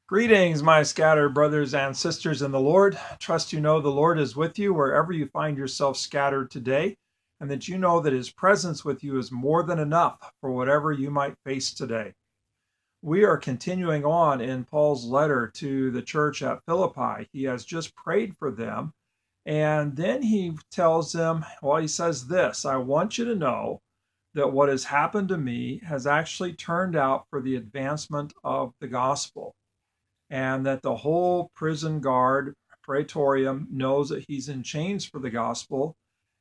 Greetings, my scattered brothers and sisters in the Lord. Trust you know the Lord is with you wherever you find yourself scattered today, and that you know that his presence with you is more than enough for whatever you might face today. We are continuing on in Paul's letter to the church at Philippi. He has just prayed for them, and then he tells them, well, he says this: I want you to know that what has happened to me has actually turned out for the advancement of the gospel, and that the whole prison guard, praetorium, knows that he's in chains for the gospel.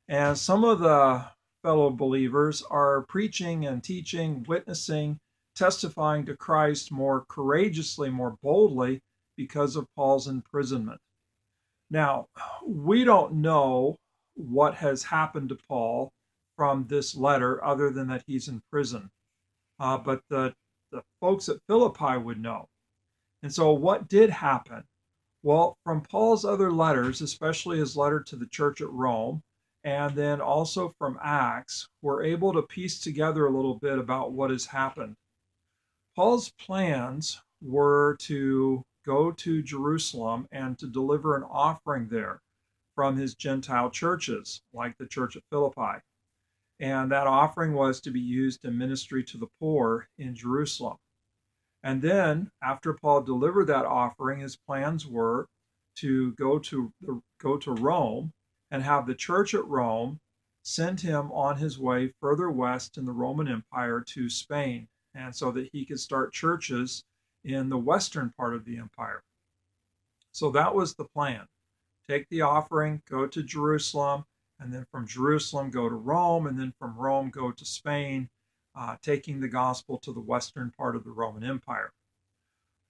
And some of the fellow believers are preaching and teaching, witnessing, testifying to Christ more courageously, more boldly because of Paul's imprisonment. Now, we don't know what has happened to Paul from this letter other than that he's in prison. But the folks at Philippi would know. And so, what did happen? Well, from Paul's other letters, especially his letter to the church at Rome, and then also from Acts, we're able to piece together a little bit about what has happened. Paul's plans were to go to Jerusalem and to deliver an offering there from his Gentile churches, like the church at Philippi. And that offering was to be used in ministry to the poor in Jerusalem. And then, after Paul delivered that offering, his plans were to go to Rome and have the church at Rome send him on his way further west in the Roman Empire to Spain, and so that he could start churches in the western part of the empire. So that was the plan. Take the offering, go to Jerusalem, and then from Jerusalem go to Rome, and then from Rome go to Spain, taking the gospel to the western part of the Roman Empire.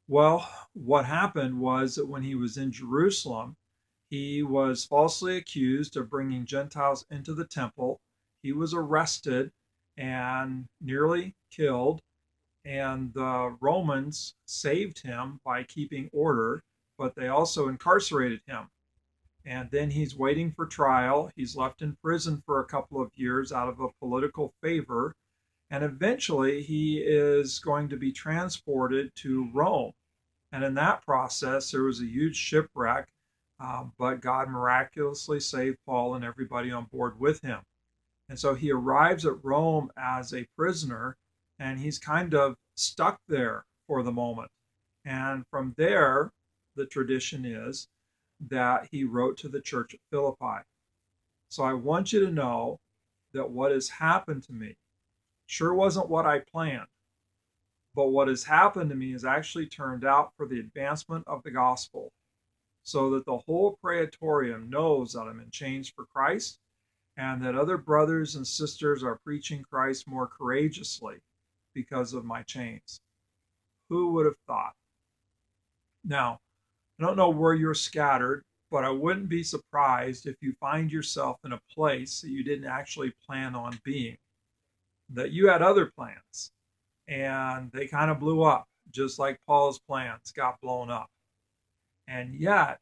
Well, what happened was that when he was in Jerusalem, he was falsely accused of bringing Gentiles into the temple. He was arrested and nearly killed, and the Romans saved him by keeping order, but they also incarcerated him. And then he's waiting for trial. He's left in prison for a couple of years out of a political favor. And eventually he is going to be transported to Rome. And in that process, there was a huge shipwreck, but God miraculously saved Paul and everybody on board with him. And so he arrives at Rome as a prisoner, and he's kind of stuck there for the moment. And from there, the tradition is that he wrote to the church at Philippi. So I want you to know that what has happened to me sure wasn't what I planned, but what has happened to me has actually turned out for the advancement of the gospel, so that the whole praetorium knows that I'm in chains for Christ, and that other brothers and sisters are preaching Christ more courageously because of my chains. Who would have thought? Now, I don't know where you're scattered, but I wouldn't be surprised if you find yourself in a place that you didn't actually plan on being, that you had other plans and they kind of blew up, just like Paul's plans got blown up. And yet,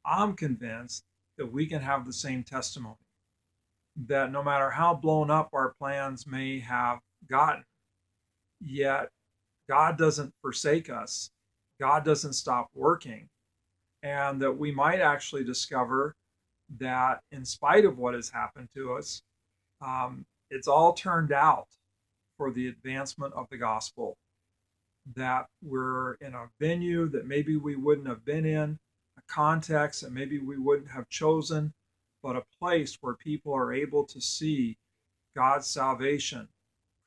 I'm convinced that we can have the same testimony, that no matter how blown up our plans may have gotten, yet God doesn't forsake us. God doesn't stop working. And that we might actually discover that in spite of what has happened to us, it's all turned out for the advancement of the gospel. That we're in a venue that maybe we wouldn't have been in, a context that maybe we wouldn't have chosen, but a place where people are able to see God's salvation,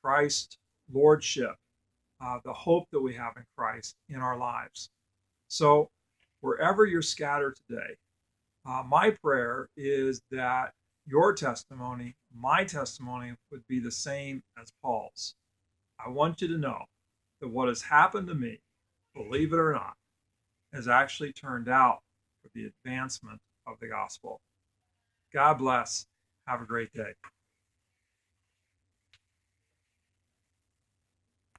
Christ's lordship, the hope that we have in Christ in our lives. So wherever you're scattered today, my prayer is that your testimony, my testimony, would be the same as Paul's. I want you to know that what has happened to me, believe it or not, has actually turned out for the advancement of the gospel. God bless. Have a great day.